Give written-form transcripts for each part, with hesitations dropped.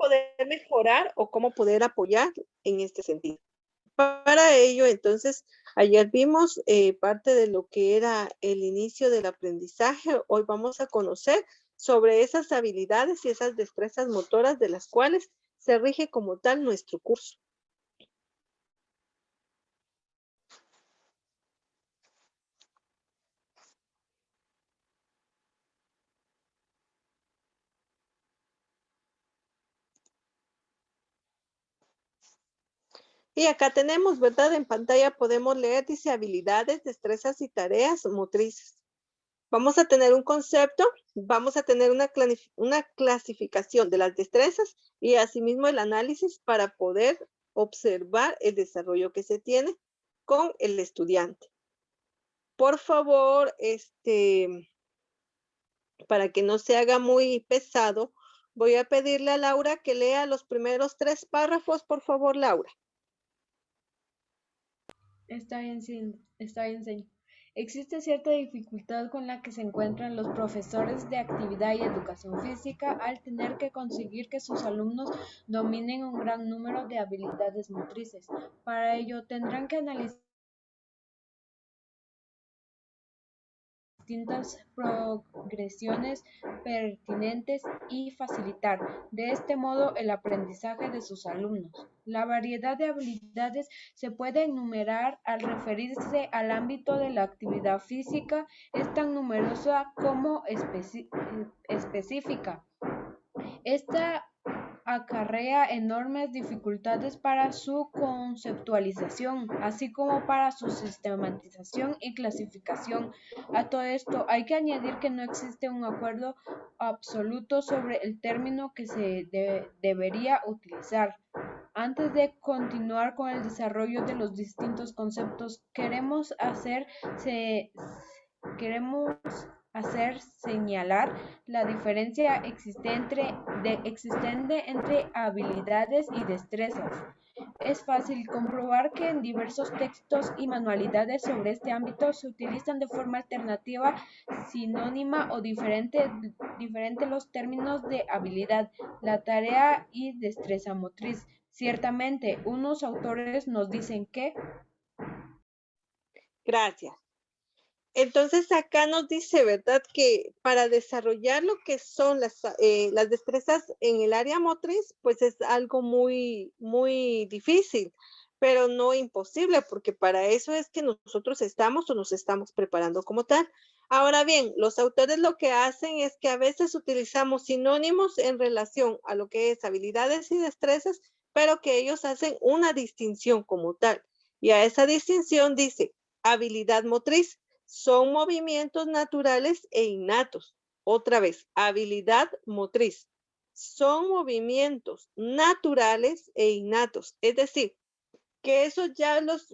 poder mejorar o cómo poder apoyar en este sentido. Para ello, entonces, ayer vimos parte de lo que era el inicio del aprendizaje. Hoy vamos a conocer sobre esas habilidades y esas destrezas motoras de las cuales se rige como tal nuestro curso. Y acá tenemos, ¿verdad? En pantalla podemos leer, dice habilidades, destrezas y tareas motrices. Vamos a tener un concepto, vamos a tener una clasificación de las destrezas y asimismo el análisis para poder observar el desarrollo que se tiene con el estudiante. Por favor, para que no se haga muy pesado, voy a pedirle a Laura que lea los primeros 3 párrafos, por favor, Laura. Está bien, sí, está bien, señor. Existe cierta dificultad con la que se encuentran los profesores de actividad y educación física al tener que conseguir que sus alumnos dominen un gran número de habilidades motrices. Para ello tendrán que analizar distintas progresiones pertinentes y facilitar de este modo el aprendizaje de sus alumnos. La variedad de habilidades se puede enumerar al referirse al ámbito de la actividad física, es tan numerosa como específica. Esta acarrea enormes dificultades para su conceptualización, así como para su sistematización y clasificación. A todo esto hay que añadir que no existe un acuerdo absoluto sobre el término que se debería utilizar. Antes de continuar con el desarrollo de los distintos conceptos, queremos señalar la diferencia existente entre habilidades y destrezas. Es fácil comprobar que en diversos textos y manualidades sobre este ámbito se utilizan de forma alternativa, sinónima o diferente los términos de habilidad, la tarea y destreza motriz. Ciertamente, unos autores nos dicen que Gracias. Entonces acá nos dice, ¿verdad? Que para desarrollar lo que son las destrezas en el área motriz, pues es algo muy, muy difícil, pero no imposible, porque para eso es que nosotros estamos o nos estamos preparando como tal. Ahora bien, los autores lo que hacen es que a veces utilizamos sinónimos en relación a lo que es habilidades y destrezas, pero que ellos hacen una distinción como tal. Y a esa distinción dice habilidad motriz son movimientos naturales e innatos. Otra vez, habilidad motriz. Son movimientos naturales e innatos. Es decir, que eso ya los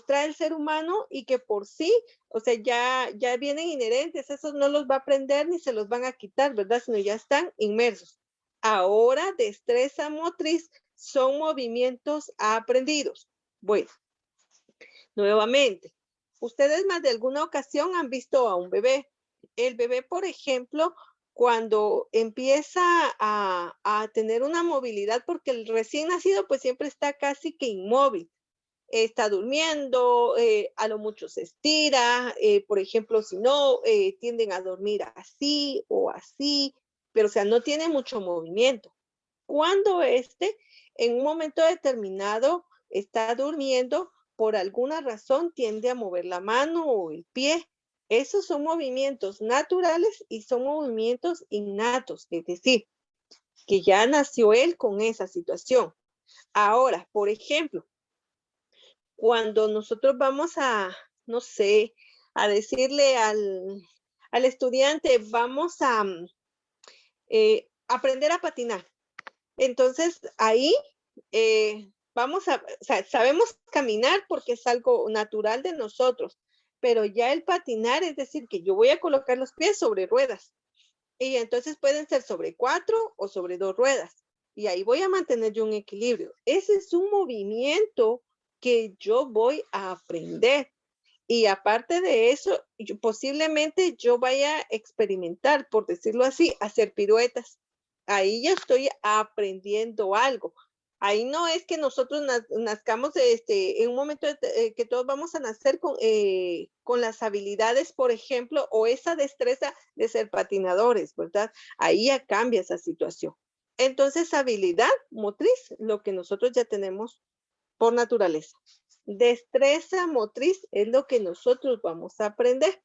trae el ser humano y que por sí, o sea, ya vienen inherentes. Esos no los va a aprender ni se los van a quitar, ¿verdad? Sino ya están inmersos. Ahora, destreza motriz son movimientos aprendidos. Bueno, nuevamente, ustedes más de alguna ocasión han visto a un bebé. El bebé, por ejemplo, cuando empieza a tener una movilidad, porque el recién nacido pues siempre está casi que inmóvil, está durmiendo, a lo mucho se estira, por ejemplo, si no, tienden a dormir así o así, pero o sea, no tiene mucho movimiento. Cuando en un momento determinado está durmiendo, por alguna razón tiende a mover la mano o el pie. Esos son movimientos naturales y son movimientos innatos, es decir, que ya nació él con esa situación. Ahora, por ejemplo, cuando nosotros vamos no sé, a decirle al estudiante, vamos a aprender a patinar. Entonces, ahí o sea, sabemos caminar porque es algo natural de nosotros, pero ya el patinar, es decir, que yo voy a colocar los pies sobre ruedas y entonces pueden ser sobre 4 o sobre 2 ruedas y ahí voy a mantener yo un equilibrio. Ese es un movimiento que yo voy a aprender. Y aparte de eso, posiblemente yo vaya a experimentar, por decirlo así, hacer piruetas. Ahí ya estoy aprendiendo algo. Ahí no es que nosotros nazcamos en un momento que todos vamos a nacer con las habilidades, por ejemplo, o esa destreza de ser patinadores, ¿verdad? Ahí ya cambia esa situación. Entonces, habilidad motriz, lo que nosotros ya tenemos por naturaleza. Destreza motriz es lo que nosotros vamos a aprender.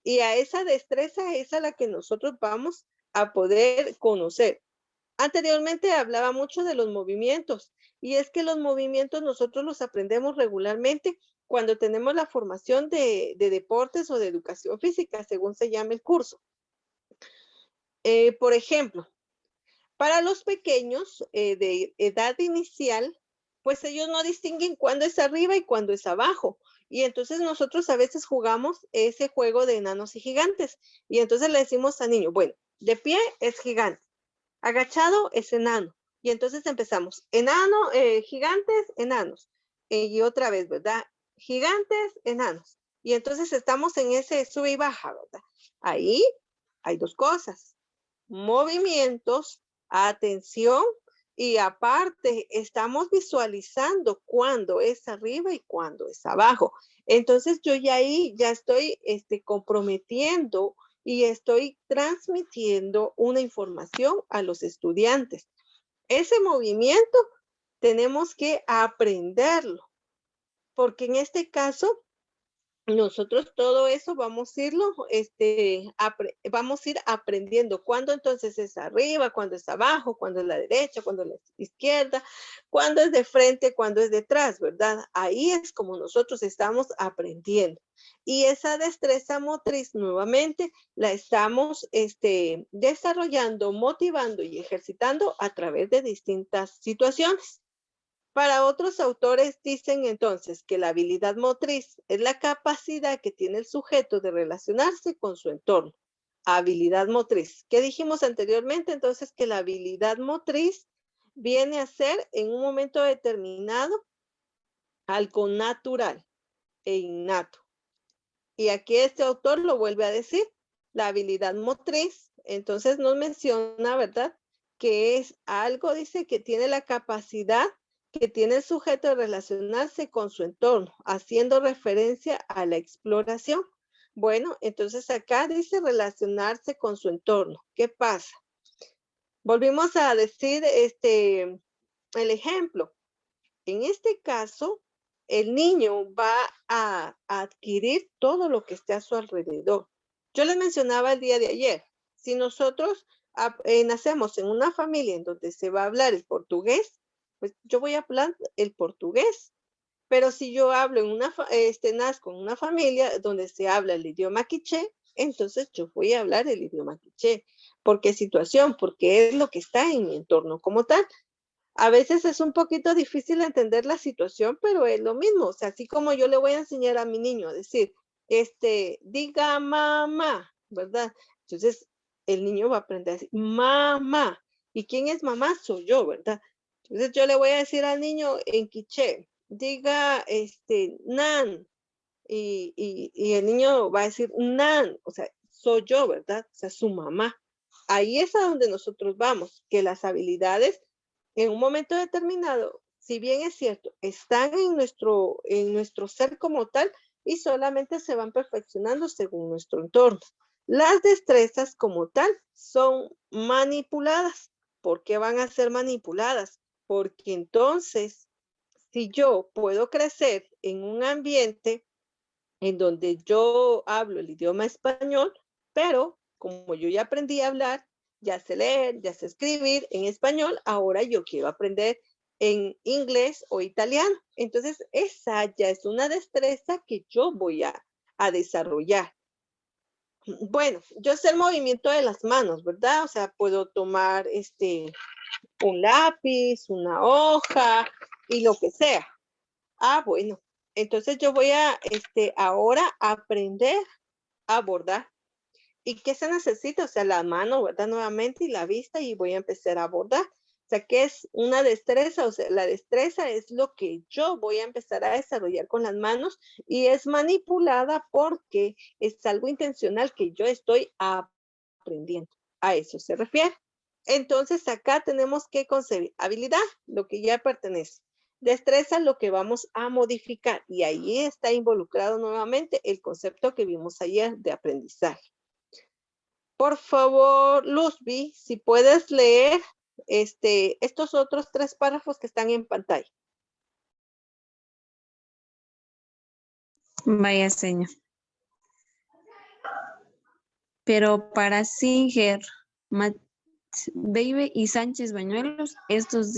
Y a esa destreza es a la que nosotros vamos a poder conocer. Anteriormente hablaba mucho de los movimientos y es que los movimientos nosotros los aprendemos regularmente cuando tenemos la formación de deportes o de educación física, según se llame el curso. Por ejemplo, para los pequeños de edad inicial, pues ellos no distinguen cuándo es arriba y cuándo es abajo. Y entonces nosotros a veces jugamos ese juego de enanos y gigantes. Y entonces le decimos al niño, bueno, de pie es gigante, agachado es enano. Y entonces empezamos, enano, gigantes, enanos. Y otra vez, ¿verdad? Gigantes, enanos. Y entonces estamos en ese sube y baja, ¿verdad? Ahí hay dos cosas, movimientos, atención, y aparte estamos visualizando cuándo es arriba y cuándo es abajo. Entonces yo ya ahí ya estoy comprometiendo y estoy transmitiendo una información a los estudiantes. Ese movimiento tenemos que aprenderlo, porque en este caso nosotros todo eso vamos a irlo, vamos a ir aprendiendo cuándo entonces es arriba, cuándo es abajo, cuándo es la derecha, cuándo es la izquierda, cuándo es de frente, cuándo es detrás, ¿verdad? Ahí es como nosotros estamos aprendiendo. Y esa destreza motriz nuevamente la estamos desarrollando, motivando y ejercitando a través de distintas situaciones. Para otros autores dicen entonces que la habilidad motriz es la capacidad que tiene el sujeto de relacionarse con su entorno. Habilidad motriz. ¿Qué dijimos anteriormente? Entonces que la habilidad motriz viene a ser en un momento determinado algo natural e innato. Y aquí este autor lo vuelve a decir, la habilidad motriz, entonces nos menciona, ¿verdad? Que es algo, dice, que tiene la capacidad que tiene el sujeto de relacionarse con su entorno, haciendo referencia a la exploración. Bueno, entonces acá dice relacionarse con su entorno. ¿Qué pasa? Volvimos a decir el ejemplo. En este caso, el niño va a adquirir todo lo que esté a su alrededor. Yo les mencionaba el día de ayer, si nosotros nacemos en una familia en donde se va a hablar el portugués, pues yo voy a hablar el portugués. Pero si yo hablo en nazco en una familia donde se habla el idioma quiché, entonces yo voy a hablar el idioma quiché. ¿Por qué situación? Porque es lo que está en mi entorno como tal. A veces es un poquito difícil entender la situación, pero es lo mismo. O sea, así como yo le voy a enseñar a mi niño a decir, diga mamá, ¿verdad? Entonces, el niño va a aprender a decir mamá. ¿Y quién es mamá? Soy yo, ¿verdad? Entonces, yo le voy a decir al niño en quiché, diga, nan. Y el niño va a decir nan, o sea, soy yo, ¿verdad? O sea, su mamá. Ahí es a donde nosotros vamos, que las habilidades en un momento determinado, si bien es cierto, están en nuestro ser como tal y solamente se van perfeccionando según nuestro entorno. Las destrezas como tal son manipuladas. ¿Por qué van a ser manipuladas? Porque entonces, si yo puedo crecer en un ambiente en donde yo hablo el idioma español, pero como yo ya aprendí a hablar, ya sé leer, ya sé escribir en español, ahora yo quiero aprender en inglés o italiano. Entonces, esa ya es una destreza que yo voy a desarrollar. Bueno, yo sé el movimiento de las manos, ¿verdad? O sea, puedo tomar un lápiz, una hoja y lo que sea. Ah, bueno. Entonces yo voy a ahora aprender a bordar. ¿Y qué se necesita? O sea, la mano, ¿verdad? Nuevamente y la vista y voy a empezar a bordar. O sea, ¿qué es una destreza? O sea, la destreza es lo que yo voy a empezar a desarrollar con las manos y es manipulada porque es algo intencional que yo estoy aprendiendo. A eso se refiere. Entonces acá tenemos que concebir habilidad, lo que ya pertenece. Destreza, lo que vamos a modificar. Y ahí está involucrado nuevamente el concepto que vimos ayer de aprendizaje. Por favor, Luzby, si puedes leer estos otros 3 párrafos que están en pantalla. Vaya, señor. Pero para Singer, Baby y Sánchez Bañuelos, estos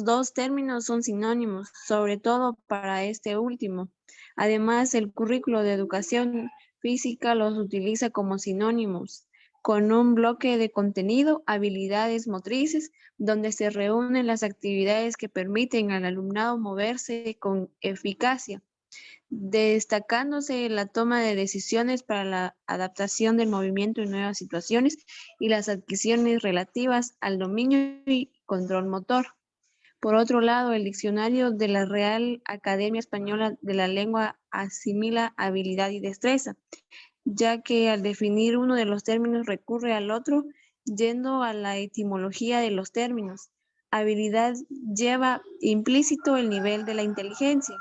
dos términos son sinónimos, sobre todo para este último. Además, el currículo de educación física los utiliza como sinónimos, con un bloque de contenido, habilidades motrices, donde se reúnen las actividades que permiten al alumnado moverse con eficacia, destacándose la toma de decisiones para la adaptación del movimiento en nuevas situaciones y las adquisiciones relativas al dominio y control motor. Por otro lado, el diccionario de la Real Academia Española de la Lengua asimila habilidad y destreza, ya que al definir uno de los términos recurre al otro, yendo a la etimología de los términos. Habilidad lleva implícito el nivel de la inteligencia.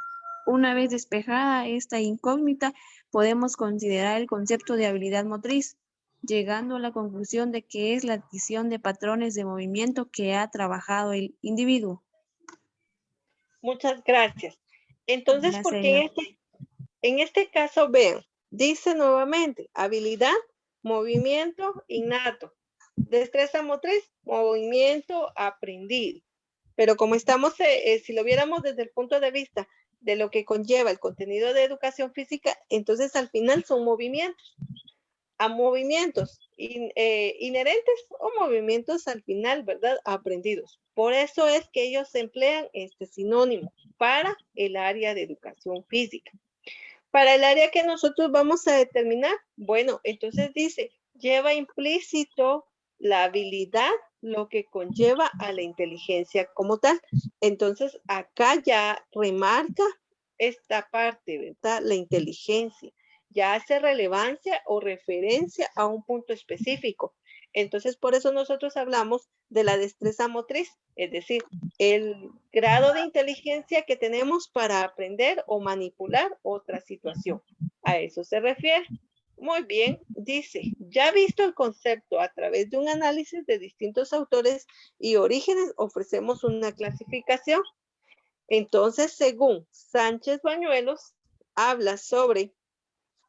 Una vez despejada esta incógnita, podemos considerar el concepto de habilidad motriz, llegando a la conclusión de que es la adquisición de patrones de movimiento que ha trabajado el individuo. Muchas gracias. Entonces, Ya, porque en este caso, vean, dice nuevamente, habilidad, movimiento innato, destreza motriz, movimiento aprendido. Pero como estamos, si lo viéramos desde el punto de vista de lo que conlleva el contenido de educación física, entonces al final son movimientos. A movimientos inherentes o movimientos al final, ¿verdad? Aprendidos. Por eso es que ellos emplean este sinónimo para el área de educación física. Para el área que nosotros vamos a determinar, bueno, entonces dice, lleva implícito la habilidad, lo que conlleva a la inteligencia como tal. Entonces, acá ya remarca esta parte, ¿verdad? La inteligencia. Ya hace relevancia o referencia a un punto específico. Entonces, por eso nosotros hablamos de la destreza motriz, es decir, el grado de inteligencia que tenemos para aprender o manipular otra situación. A eso se refiere. Muy bien, dice, ya visto el concepto a través de un análisis de distintos autores y orígenes, ofrecemos una clasificación. Entonces, según Sánchez Bañuelos, habla sobre,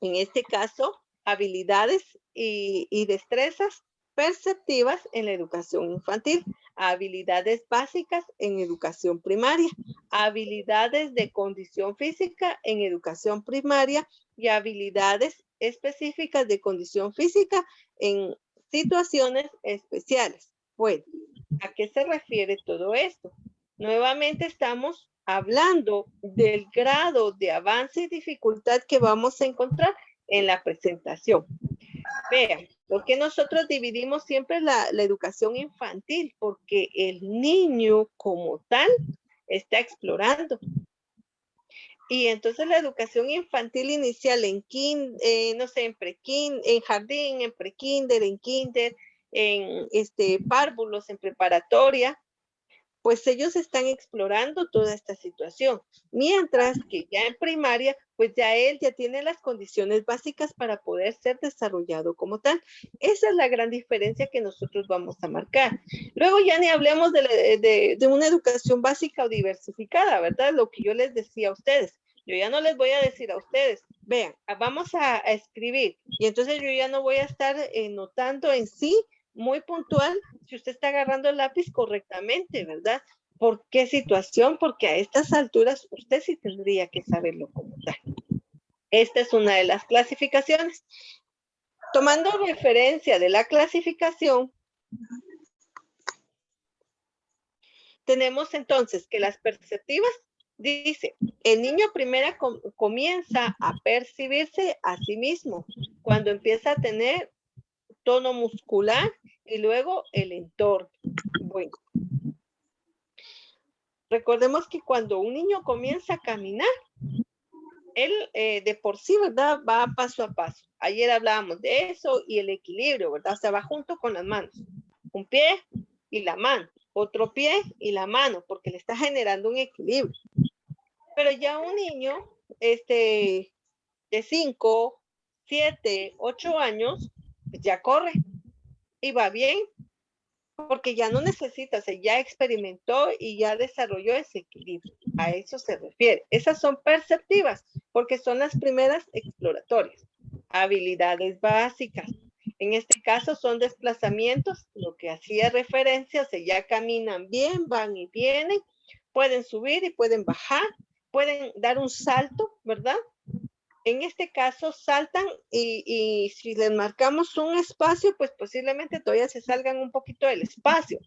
en este caso, habilidades y destrezas perceptivas en la educación infantil, habilidades básicas en educación primaria, habilidades de condición física en educación primaria y habilidades específicas de condición física en situaciones especiales. Bueno, ¿a qué se refiere todo esto? Nuevamente estamos hablando del grado de avance y dificultad que vamos a encontrar en la presentación. Vean, porque nosotros dividimos siempre la educación infantil, porque el niño como tal está explorando. Y entonces la educación infantil inicial en no sé, en jardín, en prekinder, en kinder, en párvulos, en preparatoria, pues ellos están explorando toda esta situación, mientras que ya en primaria, pues ya él ya tiene las condiciones básicas para poder ser desarrollado como tal. Esa es la gran diferencia que nosotros vamos a marcar. Luego ya ni hablemos de una educación básica o diversificada, ¿verdad? Lo que yo les decía a ustedes. Yo ya no les voy a decir a ustedes, vean, vamos a escribir, y entonces yo ya no voy a estar notando en sí muy puntual si usted está agarrando el lápiz correctamente, ¿verdad? ¿Por qué situación? Porque a estas alturas usted sí tendría que saberlo como tal. Esta es una de las clasificaciones. Tomando referencia de la clasificación, tenemos entonces que las perceptivas, dice, el niño primero comienza a percibirse a sí mismo cuando empieza a tener tono muscular y luego el entorno. Bueno, recordemos que cuando un niño comienza a caminar, él de por sí, ¿verdad? Va paso a paso. Ayer hablábamos de eso y el equilibrio, ¿verdad? O sea, va junto con las manos. Un pie y la mano, otro pie y la mano, porque le está generando un equilibrio. Pero ya un niño, de 5, 7, 8 años, pues ya corre y va bien, porque ya no necesita, o sea, ya experimentó y ya desarrolló ese equilibrio. A eso se refiere. Esas son perceptivas, porque son las primeras exploratorias. Habilidades básicas. En este caso son desplazamientos, lo que hacía referencia, o sea, ya caminan bien, van y vienen, pueden subir y pueden bajar, pueden dar un salto, ¿verdad? En este caso saltan y si les marcamos un espacio, pues posiblemente todavía se salgan un poquito del espacio,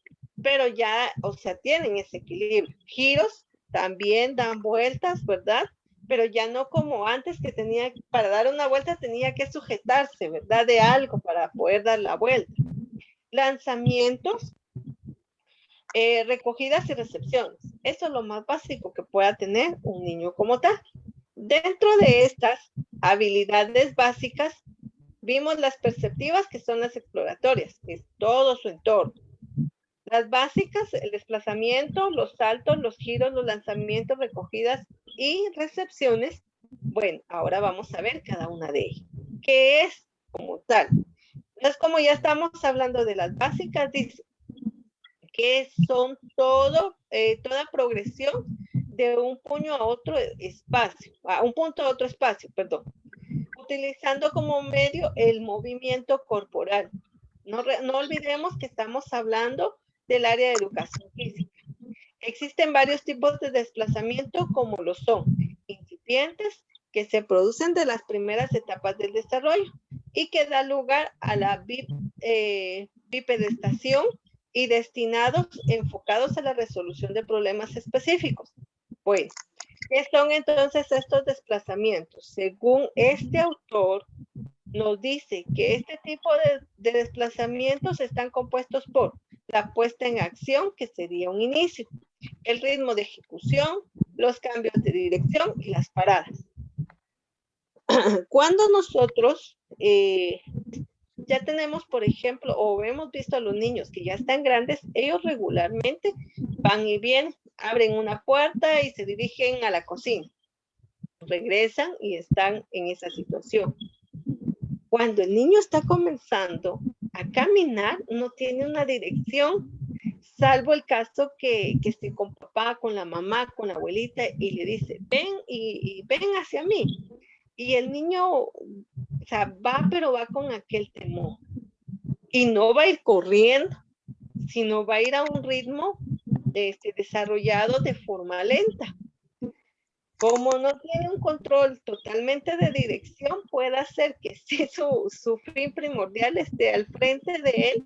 pero ya, o sea, tienen ese equilibrio. Giros también dan vueltas, ¿verdad? Pero ya no como antes que tenía, para dar una vuelta tenía que sujetarse, ¿verdad? De algo para poder dar la vuelta. Lanzamientos, recogidas y recepciones. Eso es lo más básico que pueda tener un niño como tal. Dentro de estas habilidades básicas, vimos las perceptivas, que son las exploratorias, que es todo su entorno. Las básicas, el desplazamiento, los saltos, los giros, los lanzamientos, recogidas y recepciones. Bueno, ahora vamos a ver cada una de ellas. ¿Qué es como tal? Entonces, como ya estamos hablando de las básicas, dice que son toda progresión de un puño a otro espacio, a un punto a otro espacio, perdón, utilizando como medio el movimiento corporal. No olvidemos que estamos hablando del área de educación física. Existen varios tipos de desplazamiento, como lo son incipientes, que se producen de las primeras etapas del desarrollo y que da lugar a la bipedestación, y destinados, enfocados a la resolución de problemas específicos. Pues, ¿qué son entonces estos desplazamientos? Según este autor, nos dice que este tipo de desplazamientos están compuestos por la puesta en acción, que sería un inicio, el ritmo de ejecución, los cambios de dirección y las paradas. Cuando nosotros ya tenemos, por ejemplo, o hemos visto a los niños que ya están grandes, ellos regularmente van y vienen, abren una puerta y se dirigen a la cocina. Regresan y están en esa situación. Cuando el niño está comenzando a caminar, no tiene una dirección, salvo el caso que esté con papá, con la mamá, con la abuelita y le dice, ven y ven hacia mí. Y el niño, o sea, va, pero va con aquel temor. Y no va a ir corriendo, sino va a ir a un ritmo desarrollado de forma lenta. Como no tiene un control totalmente de dirección, puede hacer que sí, su fin primordial esté al frente de él,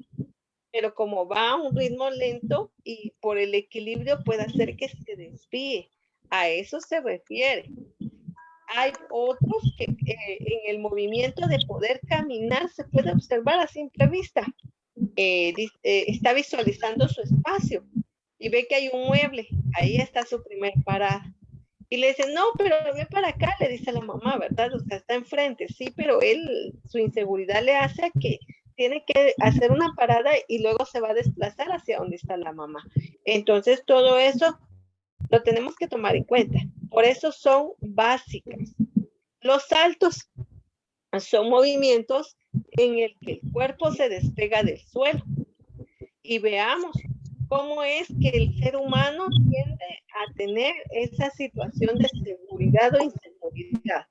pero como va a un ritmo lento y por el equilibrio puede hacer que se desvíe. A eso se refiere. Hay otros que en el movimiento de poder caminar se puede observar a simple vista. Está visualizando su espacio y ve que hay un mueble, ahí está su primer parada. Y le dice, no, pero ve para acá, le dice a la mamá, ¿verdad? O sea, está enfrente, sí, pero él, su inseguridad le hace que tiene que hacer una parada y luego se va a desplazar hacia donde está la mamá. Entonces, todo eso lo tenemos que tomar en cuenta. Por eso son básicas. Los saltos son movimientos en el que el cuerpo se despega del suelo. Y veamos cómo es que el ser humano tiende a tener esa situación de seguridad o inseguridad.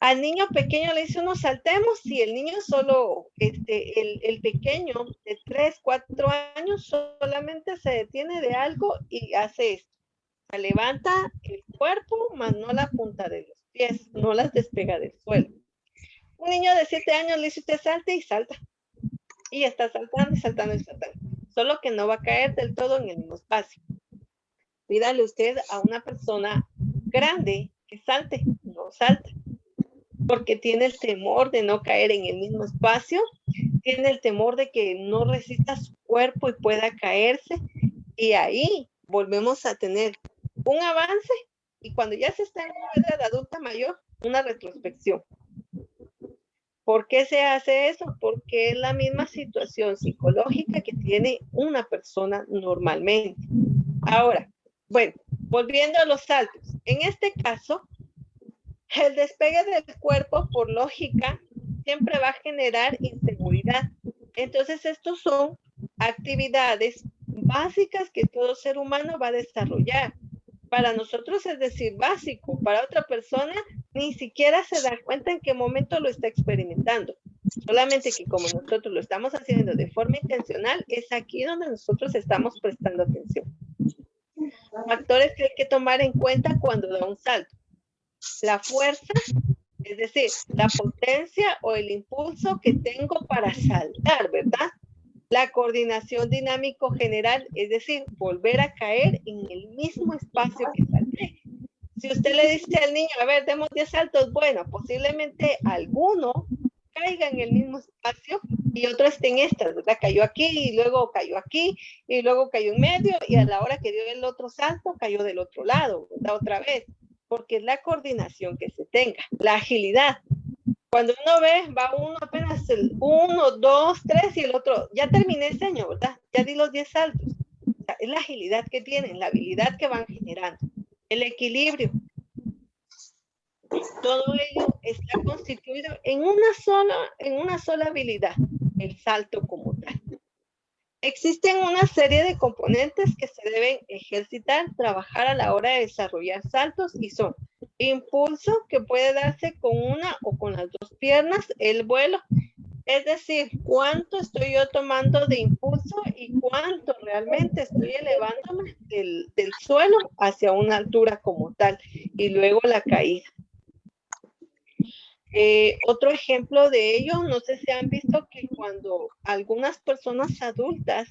Al niño pequeño le dice uno saltemos y el niño solo, el pequeño de 3, 4 años solamente se detiene de algo y hace esto. Se levanta el cuerpo, más no la punta de los pies, no las despega del suelo. Un niño de 7 años le dice usted salte y salta. Y está saltando y saltando y saltando. Solo que no va a caer del todo en el mismo espacio. Pídale usted a una persona grande que salte, no salta, porque tiene el temor de no caer en el mismo espacio, tiene el temor de que no resista su cuerpo y pueda caerse, y ahí volvemos a tener un avance, y cuando ya se está en una edad adulta mayor, una retrospección. ¿Por qué se hace eso? Porque es la misma situación psicológica que tiene una persona normalmente. Ahora, bueno, volviendo a los saltos. En este caso, el despegue del cuerpo, por lógica, siempre va a generar inseguridad. Entonces, estos son actividades básicas que todo ser humano va a desarrollar. Para nosotros es decir básico, para otra persona ni siquiera se da cuenta en qué momento lo está experimentando. Solamente que como nosotros lo estamos haciendo de forma intencional, es aquí donde nosotros estamos prestando atención. Factores que hay que tomar en cuenta cuando da un salto. La fuerza, es decir, la potencia o el impulso que tengo para saltar, ¿verdad? La coordinación dinámico general, es decir, volver a caer en el mismo espacio que salté. Si usted le dice al niño, a ver, demos 10 saltos, bueno, posiblemente alguno caiga en el mismo espacio y otro esté en estas, ¿verdad? Cayó aquí y luego cayó aquí y luego cayó en medio y a la hora que dio el otro salto cayó del otro lado, ¿verdad? Otra vez, porque es la coordinación que se tenga, la agilidad. Cuando uno ve, va uno apenas el 1, 2, 3 y el otro, ya terminé ese año, ¿verdad? Ya di los 10 saltos. O sea, es la agilidad que tienen, la habilidad que van generando, el equilibrio. Todo ello está constituido en una sola habilidad, el salto como tal. Existen una serie de componentes que se deben ejercitar, trabajar a la hora de desarrollar saltos y son impulso, que puede darse con una o con las dos piernas, el vuelo, es decir, cuánto estoy yo tomando de impulso y cuánto realmente estoy elevándome del suelo hacia una altura como tal, y luego la caída. Otro ejemplo de ello, no sé si han visto que cuando algunas personas adultas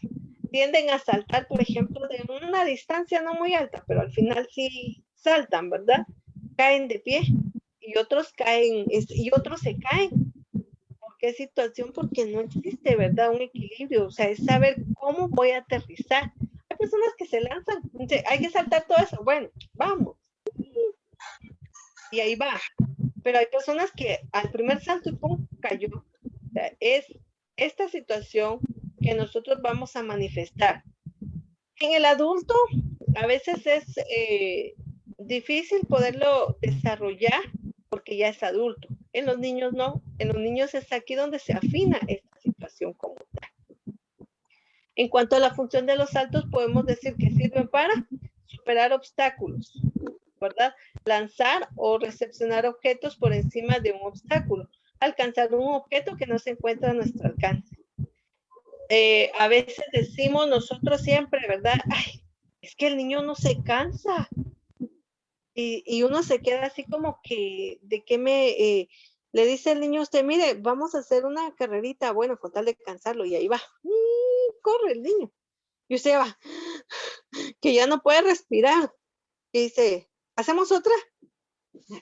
tienden a saltar, por ejemplo, de una distancia no muy alta, pero al final sí saltan, ¿verdad? Caen de pie y otros caen y otros se caen. ¿Por qué situación? Porque no existe, ¿verdad? Un equilibrio, o sea, es saber cómo voy a aterrizar. Hay personas que se lanzan, hay que saltar todo eso, bueno, vamos. Y ahí va. Pero hay personas que al primer salto, ¡pum!, cayó. O sea, es esta situación que nosotros vamos a manifestar. En el adulto, a veces es difícil poderlo desarrollar porque ya es adulto. En los niños no. En los niños es aquí donde se afina esta situación como tal. En cuanto a la función de los saltos, podemos decir que sirven para superar obstáculos, ¿verdad? Lanzar o recepcionar objetos por encima de un obstáculo, alcanzar un objeto que no se encuentra a nuestro alcance. A veces decimos nosotros siempre, ¿verdad? Ay, es que el niño no se cansa. Y uno se queda así como que, ¿de qué le dice el niño a usted? Mire, vamos a hacer una carrerita, bueno, con tal de cansarlo, y ahí va. Corre el niño. Y usted va, que ya no puede respirar. Y dice, ¿hacemos otra?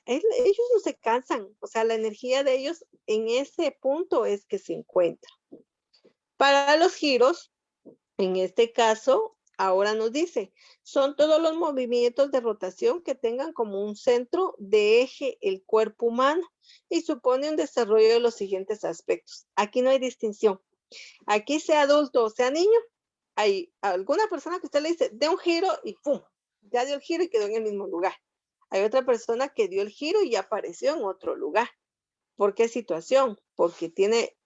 Ellos no se cansan, o sea, la energía de ellos en ese punto es que se encuentra. Para los giros, en este caso, ahora nos dice, son todos los movimientos de rotación que tengan como un centro de eje el cuerpo humano y supone un desarrollo de los siguientes aspectos. Aquí no hay distinción. Aquí sea adulto o sea niño, hay alguna persona que usted le dice, dé un giro y ¡pum! Ya dio el giro y quedó en el mismo lugar. Hay otra persona que dio el giro y apareció en otro lugar. ¿Por qué situación? Porque tiene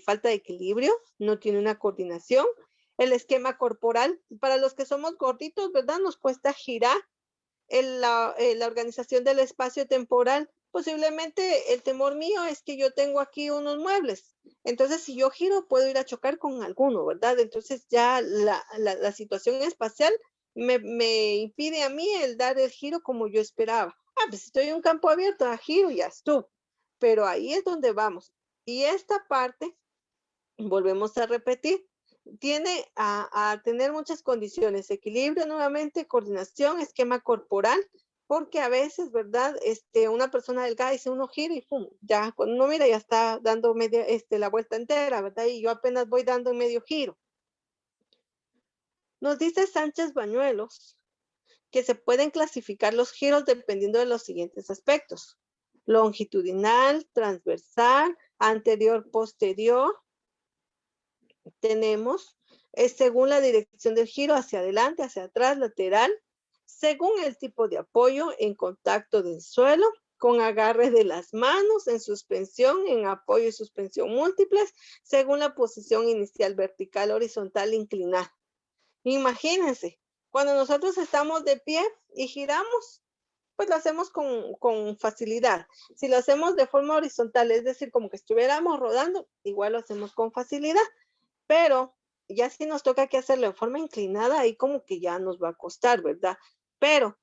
falta de equilibrio, no tiene una coordinación. El esquema corporal, para los que somos gorditos, ¿verdad? Nos cuesta girar la organización del espacio temporal. Posiblemente el temor mío es que yo tengo aquí unos muebles. Entonces, si yo giro, puedo ir a chocar con alguno, ¿verdad? Entonces ya la situación espacial me impide a mí el dar el giro como yo esperaba. Pues si estoy en un campo abierto, a giro y ya estuvo. Pero ahí es donde vamos. Y esta parte, volvemos a repetir, tiene a tener muchas condiciones, equilibrio nuevamente, coordinación, esquema corporal, porque a veces, ¿verdad? Una persona delgada dice uno gira y pum, ya cuando uno mira ya está dando la vuelta entera, ¿verdad? Y yo apenas voy dando medio giro. Nos dice Sánchez Bañuelos que se pueden clasificar los giros dependiendo de los siguientes aspectos. longitudinal, transversal, anterior, posterior. Tenemos según la dirección del giro, hacia adelante, hacia atrás, lateral, según el tipo de apoyo, en contacto del suelo, con agarre de las manos, en suspensión, en apoyo y suspensión múltiples, según la posición inicial vertical, horizontal, inclinada. Imagínense, cuando nosotros estamos de pie y giramos, pues lo hacemos con facilidad. Si lo hacemos de forma horizontal, es decir, como que estuviéramos rodando, igual lo hacemos con facilidad, pero ya si nos toca que hacerlo de forma inclinada, ahí como que ya nos va a costar, ¿verdad? Pero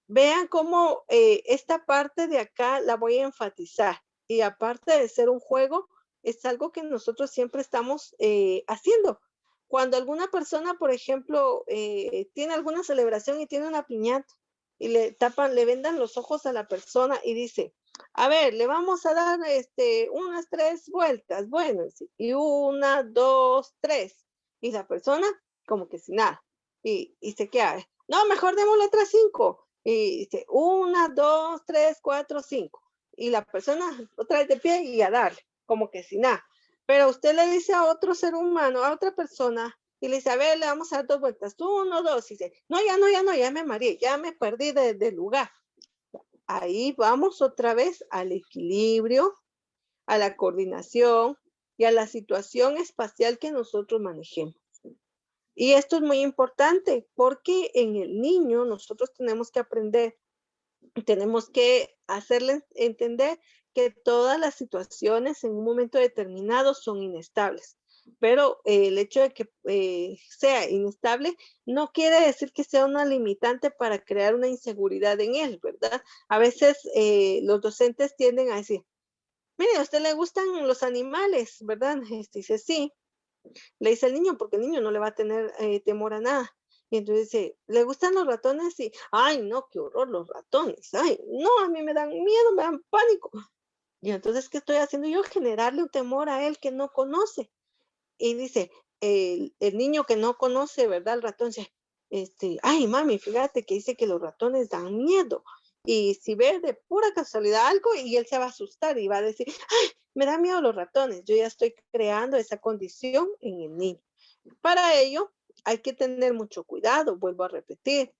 vean cómo esta parte de acá la voy a enfatizar. Y aparte de ser un juego, es algo que nosotros siempre estamos haciendo. Cuando alguna persona, por ejemplo, tiene alguna celebración y tiene una piñata y le vendan los ojos a la persona y dice, a ver, le vamos a dar unas 3 vueltas, bueno, y 1, 2, 3. Y la persona como que sin nada. Y se queda, no, mejor démosle otras 5. Y dice, 1, 2, 3, 4, 5. Y la persona otra vez de pie y a darle, como que sin nada. Pero usted le dice a otro ser humano, a otra persona, y le dice, a ver, le vamos a dar 2 vueltas, 1, 2, y dice, no, ya me mareé, ya me perdí del lugar. Ahí vamos otra vez al equilibrio, a la coordinación y a la situación espacial que nosotros manejemos. Y esto es muy importante porque en el niño nosotros tenemos que aprender, tenemos que hacerle entender que todas las situaciones en un momento determinado son inestables. Pero el hecho de que sea inestable no quiere decir que sea una limitante para crear una inseguridad en él, ¿verdad? A veces los docentes tienden a decir, mire, a usted le gustan los animales, ¿verdad? Dice, sí. Le dice el niño, porque el niño no le va a tener temor a nada. Y entonces dice, ¿le gustan los ratones? Y, ay, no, qué horror los ratones. Ay, no, a mí me dan miedo, me dan pánico. Y entonces, ¿qué estoy haciendo yo? Generarle un temor a él que no conoce. Y dice, el niño que no conoce, ¿verdad? El ratón dice, ay, mami, fíjate que dice que los ratones dan miedo. Y si ve de pura casualidad algo, y él se va a asustar y va a decir, ay, me da miedo los ratones. Yo ya estoy creando esa condición en el niño. Para ello, hay que tener mucho cuidado, vuelvo a repetir,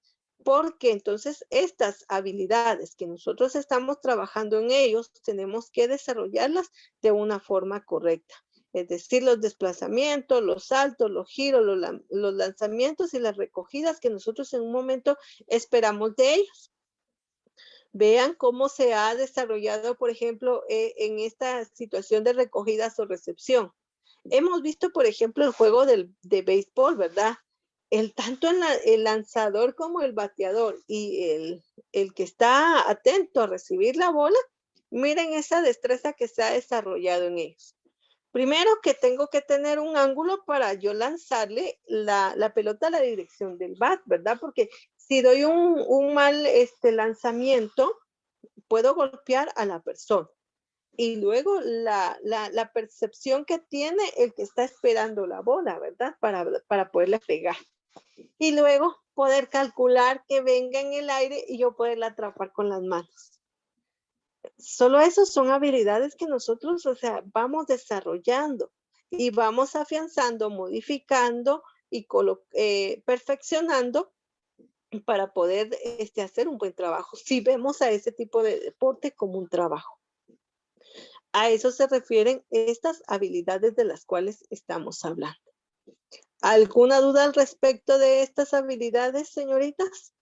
porque entonces estas habilidades que nosotros estamos trabajando en ellos, tenemos que desarrollarlas de una forma correcta. Es decir, los desplazamientos, los saltos, los giros, los lanzamientos y las recogidas que nosotros en un momento esperamos de ellos. Vean cómo se ha desarrollado, por ejemplo, en esta situación de recogidas o recepción. Hemos visto, por ejemplo, el juego de béisbol, ¿verdad? Tanto el lanzador como el bateador y el que está atento a recibir la bola, miren esa destreza que se ha desarrollado en ellos. Primero que tengo que tener un ángulo para yo lanzarle la pelota a la dirección del bat, ¿verdad? Porque si doy un mal lanzamiento, puedo golpear a la persona. Y luego la percepción que tiene el que está esperando la bola, ¿verdad? Para poderle pegar. Y luego poder calcular que venga en el aire y yo poderla atrapar con las manos. Solo eso son habilidades que nosotros, o sea, vamos desarrollando y vamos afianzando, modificando y perfeccionando para poder hacer un buen trabajo. Si vemos a ese tipo de deporte como un trabajo. A eso se refieren estas habilidades de las cuales estamos hablando. ¿Alguna duda al respecto de estas habilidades, señoritas?